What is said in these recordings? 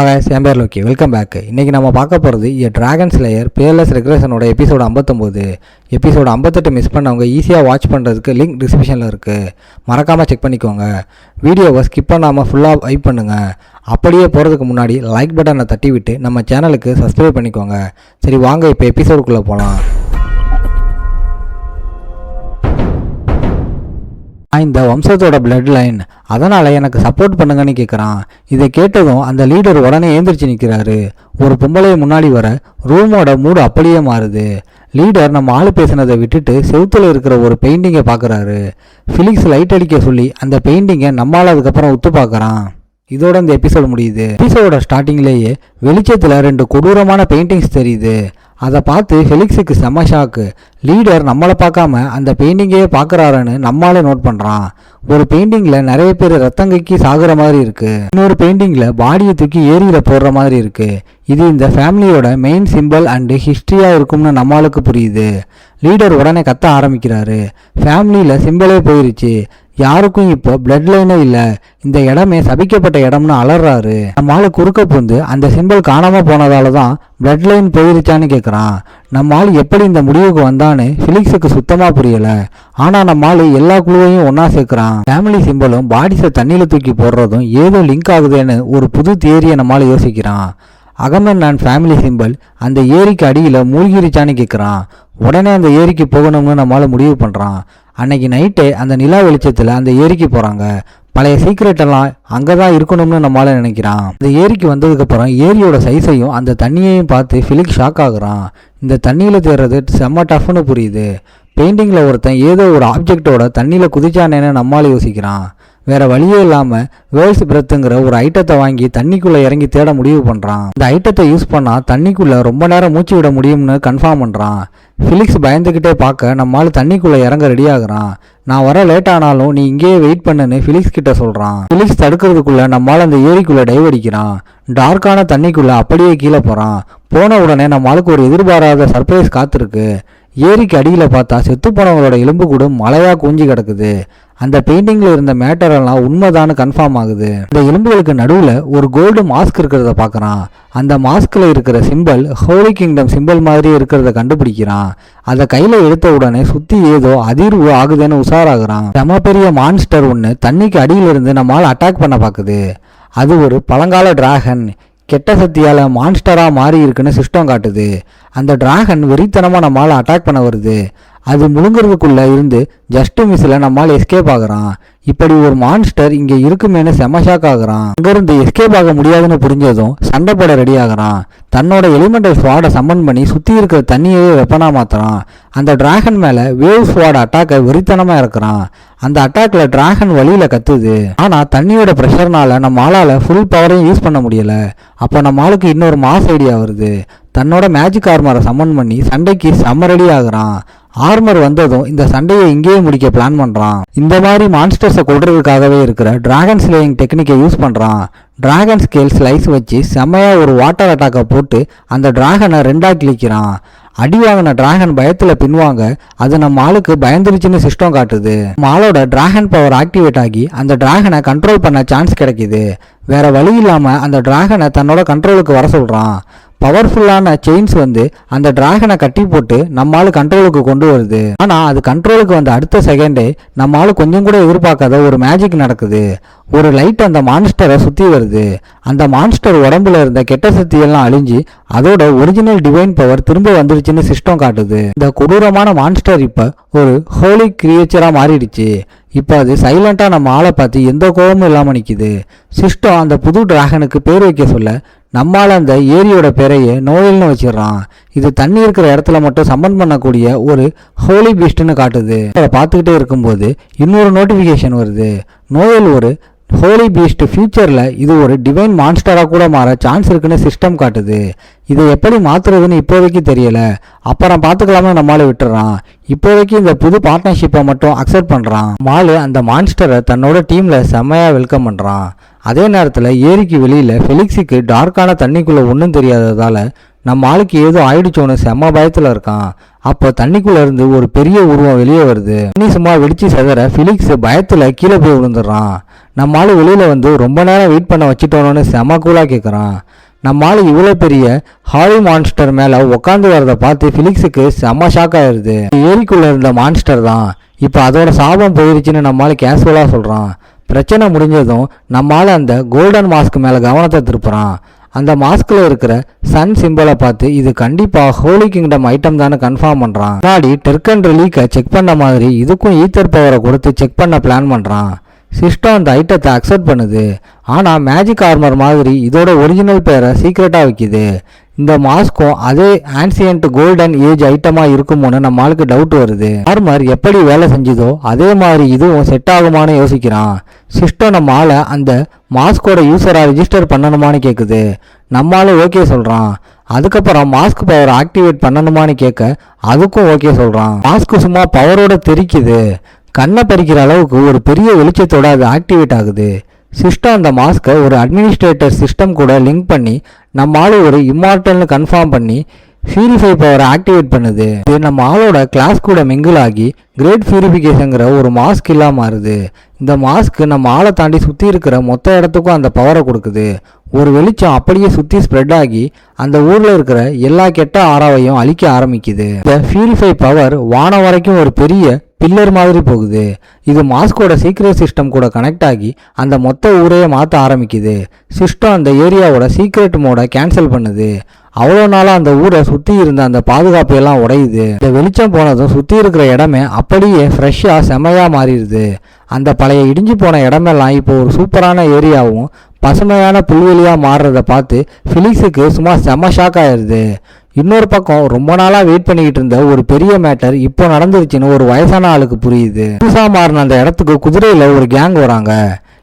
என் பேர் Loki. Welcome back. இன்றைக்கி நம்ம பார்க்க போகிறது டிராகன் ஸ்லேயர் பேர்லெஸ் ரெக்ரேஷனோட எபிசோடு 59. எபிசோடு 58 மிஸ் பண்ணவங்க ஈஸியாக வாட்ச் பண்ணுறதுக்கு லிங்க் டிஸ்கிரிப்ஷனில் இருக்குது, மறக்காமல் செக் பண்ணிக்கோங்க. வீடியோவை ஸ்கிப் பண்ணாமல் ஃபுல்லாக வைப் பண்ணுங்கள். அப்படியே போகிறதுக்கு முன்னாடி லைக் பட்டனை தட்டி விட்டு நம்ம சேனலுக்கு சப்ஸ்கிரைப் பண்ணிக்கோங்க. சரி வாங்க இப்போ எபிசோடுக்குள்ளே போகலாம். இந்த வம்சத்தோட பிளட் லைன், அதனால் எனக்கு சப்போர்ட் பண்ணுங்கன்னு கேட்குறான். இதை கேட்டதும் அந்த லீடர் உடனே ஏந்திரிச்சு நிற்கிறாரு. ஒரு பொம்பளையை முன்னாடி வர ரூமோட மூடு அப்படியே மாறுது. லீடர் நம்ம ஆள் பேசினதை விட்டுட்டு செவுத்துல இருக்கிற ஒரு பெயிண்டிங்கை பார்க்குறாரு. ஃபிலிக்ஸ் லைட் அடிக்க சொல்லி அந்த பெயிண்டிங்கை நம்மளால் அதுக்கப்புறம் உத்து பார்க்குறான். இதோட இந்த எபிசோடு முடியுது. எபிசோட ஸ்டார்டிங்லேயே வெளிச்சத்தில் 2 கொடூரமான பெயிண்டிங்ஸ் தெரியுது. அதை பார்த்து ஃபெலிக்ஸுக்கு செம்ம ஷாக்கு. லீடர் நம்மளை பார்க்காம அந்த பெயிண்டிங்கையே பார்க்குறாருன்னு நம்மளாலே நோட் பண்ணுறான். ஒரு பெயிண்டிங்கில் நிறைய பேர் ரத்தங்கைக்கு சாகுற மாதிரி இருக்குது. இன்னொரு பெயிண்டிங்கில் பாடியை தூக்கி ஏரியில் போடுற மாதிரி இருக்குது. இது இந்த ஃபேமிலியோட மெயின் சிம்பிள் அண்டு ஹிஸ்ட்ரியாக இருக்கும்னு நம்மளுக்கு புரியுது. லீடர் உடனே கத்த ஆரம்பிக்கிறாரு. ஃபேமிலியில் சிம்பிளே போயிருச்சு, யாருக்கும் இப்போ பிளட் லைனே இல்லை, இந்த இடமே சபிக்கப்பட்ட இடம்னு அலறாரு. நம்மளால குறுக்க புந்து அந்த சிம்பிள் காணாமல் போனதால தான் பிளட் லைன் போயிருச்சான்னு கேட்குறான். நம்மால் எப்படி இந்த முடிவுக்கு வந்தான்னு ஃபிலிக்ஸுக்கு சுத்தமாக புரியலை. ஆனால் நம்மால் எல்லா குழுவையும் ஒன்றா சேர்க்குறான். ஃபேமிலி சிம்பிளும் பாடிஸை தண்ணியில் தூக்கி போடுறதும் ஏதோ லிங்க் ஆகுதுன்னு ஒரு புது தியரியை நம்மளால் யோசிக்கிறான். அகமன் ஃபேமிலி சிம்பிள் அந்த ஏரிக்கு அடியில் மூழ்கிருச்சான்னு கேட்குறான். உடனே அந்த ஏரிக்கு போகணும்னு நம்மளால் முடிவு பண்ணுறான். அன்னைக்கு நைட்டே அந்த நிலா வெளிச்சத்தில் அந்த ஏரிக்கு போகிறாங்க. பழைய சீக்ரெட் எல்லாம் அங்கே தான் இருக்கணும்னு நம்மளால நினைக்கிறான். இந்த ஏரிக்கு வந்ததுக்கப்புறம் ஏரியோட சைஸையும் அந்த தண்ணியையும் பார்த்து ஃபிலிக்ஸ் ஷாக் ஆகுறான். இந்த தண்ணியில் தேர்றது செம்ம டஃப்னு புரியுது. பெயிண்டிங்கில் ஒருத்தன் ஏதோ ஒரு ஆப்ஜெக்டோட தண்ணியில் குதிச்சானேன்னு நம்மளால யோசிக்கிறான். வேற வழியே இல்லாமல் வேர்ல்ஸ் பிரெத்துங்கிற ஒரு ஐட்டத்தை வாங்கி தண்ணிக்குள்ளே இறங்கி தேட முடிவு பண்ணுறான். இந்த ஐட்டத்தை யூஸ் பண்ணால் தண்ணிக்குள்ளே ரொம்ப நேரம் மூச்சு விட முடியும்னு கன்ஃபார்ம் பண்ணுறான். ஃபிலிக்ஸ் பயந்துக்கிட்டே பார்க்க நம்மளால் தண்ணிக்குள்ளே இறங்க ரெடி ஆகுறான். நான் வர லேட் ஆனாலும் நீ இங்கேயே வெயிட் பண்ணுன்னு ஃபிலிக்ஸ் கிட்ட சொல்கிறான். ஃபிலிக்ஸ் தடுக்கிறதுக்குள்ள நம்மளால் அந்த ஏரிக்குள்ளே டைவ் அடிக்கிறான். டார்க்கான தண்ணிக்குள்ளே அப்படியே கீழே போகிறான். போன உடனே நம்மளுக்கு ஒரு எதிர்பாராத சர்ப்ரைஸ் காத்திருக்கு. ஏரிக்கு அடியில் பார்த்தா செத்து போனவங்களோட எலும்பு கூட மலையாக குஞ்சு கிடக்குது. அந்த பெயிண்டிங்கில் இருந்த மேட்டர் எல்லாம் உண்மைதான்னு கன்ஃபார்ம் ஆகுது. இந்த எலும்புகளுக்கு நடுவில் ஒரு கோல்டு மாஸ்க் இருக்கிறத பார்க்குறான். அந்த மாஸ்கில் இருக்கிற சிம்பிள் ஹோலி கிங்டம் சிம்பிள் மாதிரி இருக்கிறத கண்டுபிடிக்கிறான். அதை கையில் எடுத்த உடனே சுற்றி ஏதோ அதிர்வு ஆகுதுன்னு உஷாராகிறான். செம பெரிய மான்ஸ்டர் ஒன்று தண்ணிக்கு அடியிலிருந்து நம்மளால் அட்டாக் பண்ண பார்க்குது. அது ஒரு பழங்கால டிராகன். கெட்ட சக்தியால் மான்ஸ்டராக மாறி இருக்குன்னு சிஸ்டம் காட்டுது. அந்த டிராகன் வெறித்தனமாக நம்மளால் அட்டாக் பண்ண வருது. அது முழுங்குறதுக்குள்ளே இருந்து ஜஸ்ட் மிஸ்ஸில் நம்மளால் எஸ்கேப் ஆகுறான். இப்படி ஒரு மான்ஸ்டர் இங்கே இருக்குமேனு செம ஷாக் ஆகுறான். அங்கேருந்து எஸ்கேப் ஆக முடியாதுன்னு புரிஞ்சதும் சண்டை போட ரெடி ஆகுறான். தன்னோட எலிமெண்டல் ஸ்வாடை சம்மன் பண்ணி சுற்றி இருக்கிற தண்ணியவே வெப்பனா மாற்றுறான். அந்த டிராகன் மேலே வேவ் ஸ்வாட் அட்டாக்கை வெறித்தனமாக இறக்குறான். அந்த அட்டாக்ல டிராகன் வழியில் கத்துது. ஆனால் தண்ணியோட ப்ரெஷர்னால நம்ம ஆளால் ஃபுல் பவரையும் யூஸ் பண்ண முடியலை. அப்போ நம்ம ஆளுக்கு இன்னொரு மாஸ் ஐடியா வருது. தன்னோட மேஜிக் ஆர்மரை சம்மன் பண்ணி சண்டைக்கு செம்ம ரெடி ஆகுறான். ஆர்மர் வந்ததும் இந்த சண்டையை இங்கேயே முடிக்க பிளான் பண்ணுறான். இந்த மாதிரி மான்ஸ்டர்ஸை கொள்றதுக்காகவே இருக்கிற டிராகன் ஸ்லேயிங் டெக்னிக்கை யூஸ் பண்ணுறான். டிராகன் ஸ்கேல் ஸ்லைஸ் வச்சு செம்மையாக ஒரு வாட்டர் அட்டாக்கை போட்டு அந்த டிராகனை 2ஆக கிழிக்கிறான். அடி வாங்கின டிராகன் பயத்தில் பின்வாங்க அது நம்ம ஆளுக்கு பயந்துருச்சுன்னு சிஸ்டம் காட்டுது. நம்ம ஆளோட டிராகன் பவர் ஆக்டிவேட் ஆகி அந்த டிராகனை கண்ட்ரோல் பண்ண சான்ஸ் கிடைக்குது. வேற வழி இல்லாமல் அந்த டிராகனை தன்னோட கண்ட்ரோலுக்கு வர சொல்கிறான். பவர்ஃபுல்லான செயின்ஸ் வந்து அந்த டிராகனை கட்டி போட்டு நம்மளால கண்ட்ரோலுக்கு கொண்டு வருது. ஆனால் அது கண்ட்ரோலுக்கு வந்த அடுத்த செகண்டே நம்மளால கொஞ்சம் கூட எதிர்பார்க்காத ஒரு மேஜிக் நடக்குது. ஒரு லைட் அந்த மான்ஸ்டரை சுற்றி வருது. அந்த மான்ஸ்டர் உடம்புல இருந்த கெட்ட சக்தியெல்லாம் அழிஞ்சு அதோட ஒரிஜினல் டிவைன் பவர் திரும்ப வந்துருச்சுன்னு சிஸ்டம் காட்டுது. இந்த கொடூரமான மான்ஸ்டர் இப்போ ஒரு ஹோலி கிரியேச்சராக மாறிடுச்சு. இப்போ அது சைலண்டாக நம்ம ஆளை பார்த்து எந்த கோபமும் இல்லாமல் நிற்கிது. சிஸ்டம் அந்த புது டிராகனுக்கு பேர் வைக்க சொல்ல நம்மால் அந்த ஏரியோட பேரையே நோயல்னு வச்சிடறான். இது தண்ணி இருக்கிற இடத்துல மட்டும் சம்மன் பண்ணக்கூடிய ஒரு ஹோலி பீஸ்ட்னு காட்டுது. அதை பார்த்துக்கிட்டே இருக்கும்போது இன்னொரு நோட்டிஃபிகேஷன் வருது. நோயல் ஒரு ஹோலி பீஸ்ட் ஃபியூச்சரில் இது ஒரு டிவைன் மான்ஸ்டராக கூட மாற சான்ஸ் இருக்குன்னு சிஸ்டம் காட்டுது. இதை எப்படி மாற்றுறதுன்னு இப்போதைக்கு தெரியலை, அப்புறம் பார்த்துக்கலாமே நம்மளால விட்டுறான். இப்போதைக்கு இந்த புது பார்ட்னர்ஷிப்பை மட்டும் அக்செப்ட் பண்ணுறான். மாலு அந்த மான்ஸ்டரை தன்னோட டீமில் செம்மையாக வெல்கம் பண்ணுறான். அதே நேரத்தில் ஏரிக்கு வெளியில் ஃபெலிக்ஸுக்கு டார்க்கான தண்ணிக்குள்ளே ஒன்றும் தெரியாததால் நம்ம ஆளுக்கு ஏதோ ஆயிடுச்சோன்னு செம்ம பயத்தில் இருக்கான். அப்போ தண்ணிக்குள்ள இருந்து ஒரு பெரிய உருவம் வெளியே வருது. தண்ணி சும்மா வெடிச்சு செதற ஃபிலிக்ஸ் பயத்துல கீழே போய் விழுந்துடுறான். நம்மளால வெளியில வந்து ரொம்ப நேரம் வெயிட் பண்ண வச்சுட்டோன்னு செம கூலா கேட்குறான். நம்மளால இவ்வளோ பெரிய ஹாரி மான்ஸ்டர் மேலே உட்காந்து வரதை பார்த்து ஃபிலிக்ஸுக்கு செம ஷாக் ஆயிடுது. ஏரிக்குள்ள இருந்த மான்ஸ்டர் தான், இப்போ அதோட சாபம் போயிருச்சுன்னு நம்மளால கேஷுவலாக சொல்கிறான். பிரச்சனை முடிஞ்சதும் நம்மளால அந்த கோல்டன் மாஸ்க் மேலே கவனத்தை திருப்புறான். அந்த மாஸ்கில் இருக்கிற சன் சிம்பிளை பார்த்து இது கண்டிப்பாக ஹோலி கிங்டம் ஐட்டம் தானே கன்ஃபார்ம் பண்ணுறான். முன்னாடி டெர்கன் லீக்கை செக் பண்ண மாதிரி இதுக்கும் ஈத்தர் பவரை கொடுத்து செக் பண்ண பிளான் பண்ணுறான். சிஸ்டம் அந்த ஐட்டத்தை அக்செப்ட் பண்ணுது. ஆனால் மேஜிக் ஆர்மர் மாதிரி இதோட ஒரிஜினல் பேரை சீக்ரெட்டாக வைக்குது. இந்த மாஸ்க்கும் அதே ஆன்சியன்ட் கோல்டன் ஏஜ் ஐட்டமாக இருக்குமோன்னு நம்ம ஆளுக்கு டவுட் வருது. ஆர்மர் எப்படி வேலை செஞ்சுதோ அதே மாதிரி இதுவும் செட் ஆகுமான்னு யோசிக்கிறான். சிஸ்டம் நம்ம ஆளை அந்த மாஸ்கோட யூசராக ரிஜிஸ்டர் பண்ணணுமான்னு கேட்குது. நம்மளால ஓகே சொல்கிறான். அதுக்கப்புறம் மாஸ்க் பவர் ஆக்டிவேட் பண்ணணுமான்னு கேட்க அதுக்கும் ஓகே சொல்கிறான். மாஸ்க் சும்மா பவரோட தெரிக்குது. கண்ணை பறிக்கிற அளவுக்கு ஒரு பெரிய வெளிச்சத்தோட அது ஆக்டிவேட் ஆகுது. சிஸ்டம் அந்த மாஸ்கை ஒரு அட்மினிஸ்ட்ரேட்டர் சிஸ்டம் கூட லிங்க் பண்ணி நம்ம ஆளு ஒரு இம்மார்டல்னு கன்ஃபார்ம் பண்ணி பியூரிஃபை பவரை ஆக்டிவேட் பண்ணுது. இது நம்ம ஆளோட கிளாஸ் கூட மிங்கிள் ஆகி கிரேட் பியூரிஃபிகேஷனுங்கிற ஒரு மாஸ்க் இல்லாம மாறுது. இந்த மாஸ்க் நம்ம ஆளை தாண்டி சுற்றி இருக்கிற மொத்த இடத்துக்கும் அந்த பவரை கொடுக்குது. ஒரு வெளிச்சம் அப்படியே சுற்றி ஸ்ப்ரெட் ஆகி அந்த ஊரில் இருக்கிற எல்லா கெட்ட ஆறாவையும் அழிக்க ஆரம்பிக்குது. இந்த பியூரிஃபை பவர் வானம் வரைக்கும் ஒரு பெரிய பில்லர் மாதிரி போகுது. இது மாஸ்கோட சீக்ரெட் சிஸ்டம் கூட கனெக்ட் ஆகி அந்த மொத்த ஊரையே மாற்ற ஆரம்பிக்குது. சிஸ்டம் அந்த ஏரியாவோட சீக்ரெட் மோட கேன்சல் பண்ணுது. அவ்வளோ நாளாக அந்த ஊரை சுற்றி இருந்த அந்த பாதுகாப்பு எல்லாம் உடையுது. இந்த வெளிச்சம் போனதும் சுற்றி இருக்கிற இடமே அப்படியே ஃப்ரெஷ்ஷாக செமையாக மாறிடுது. அந்த பழைய இடிஞ்சு போன இடமெல்லாம் இப்போ ஒரு சூப்பரான ஏரியாவும் பசுமையான புல்வெளியாக மாறுறத பார்த்து ஃபிலிக்ஸுக்கு சும்மா செம ஷாக் ஆயிடுது. இன்னொரு பக்கம் ரொம்ப நாளாக வெயிட் பண்ணிக்கிட்டு இருந்த ஒரு பெரிய மேட்டர் இப்போ நடந்துருச்சுன்னு ஒரு வயசான ஆளுக்கு புரியுது. புதுசாக மாறின அந்த இடத்துக்கு குதிரையில் ஒரு கேங் வராங்க.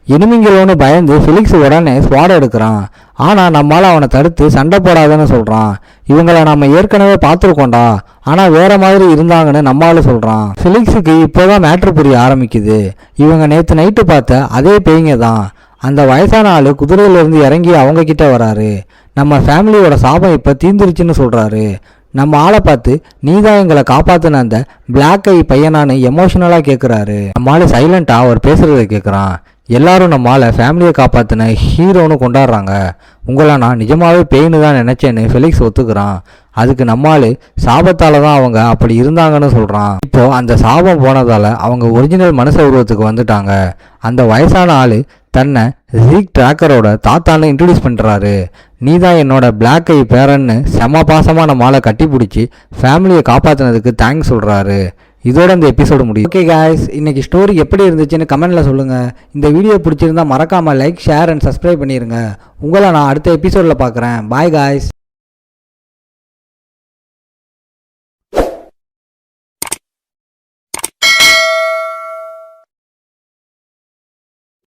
எனிமிங்களோன்னு பயந்து ஃபிலிக்ஸ் உடனே ஸ்வாட் எடுக்கிறான். ஆனால் நம்மளால் அவனை தடுத்து சண்டை போடாதுன்னு சொல்கிறான். இவங்களை நம்ம ஏற்கனவே பார்த்துருக்கோண்டா, ஆனால் வேற மாதிரி இருந்தாங்கன்னு நம்மளால சொல்கிறான். ஃபிலிக்ஸுக்கு இப்போதான் மேட்ரு புரிய ஆரம்பிக்குது. இவங்க நேற்று நைட்டு பார்த்த அதே பேய்ங்க தான். அந்த வயசான ஆள் குதிரையிலேருந்து இறங்கி அவங்க கிட்ட வராரு. நம்ம ஃபேமிலியோட சாபம் இப்போ தீந்துருச்சுன்னு சொல்கிறாரு. நம்ம ஆளை பார்த்து நீதான் எங்களை காப்பாற்றின அந்த பிளாக் ஐ பையனான்னு எமோஷனலாக கேட்குறாரு. நம்ம ஆள் சைலண்ட்டாக அவர் பேசுகிறத கேட்குறான். எல்லாரும் நம்ம ஆளை ஃபேமிலியை காப்பாற்றின ஹீரோன்னு கொண்டாடுறாங்க. உங்களை நான் நிஜமாகவே பேய்னு தான் நினச்சேன்னு ஃபெலிக்ஸ் ஒத்துக்கிறான். அதுக்கு நம்மால் சாபத்தால் தான் அவங்க அப்படி இருந்தாங்கன்னு சொல்கிறான். இப்போது அந்த சாபம் போனதால் அவங்க ஒரிஜினல் மனுஷ உருவத்துக்கு வந்துட்டாங்க. அந்த வயசான ஆள் தன்னை ஜீக் ட்ராக்கரோட தாத்தான்னு இன்ட்ரடியூஸ் பண்ணுறாரு. நீ தான் என்னோட பிளாக் ஐ பேரன்னு செம பாசமாக நம்ம ஆளை கட்டி பிடிச்சி ஃபேமிலியை காப்பாற்றினதுக்கு தேங்க்ஸ் சொல்கிறாரு. இதோட இந்த எபிசோடு முடியும். ஓகே காய்ஸ், இன்னைக்கு ஸ்டோரி எப்படி இருந்துச்சுன்னு கமெண்ட்ல சொல்லுங்கள். இந்த வீடியோ பிடிச்சிருந்தா மறக்காமல் லைக், ஷேர் அண்ட் சப்ஸ்கிரைப் பண்ணிடுங்க. உங்களை நான் அடுத்த எபிசோடில் பார்க்குறேன். Bye guys.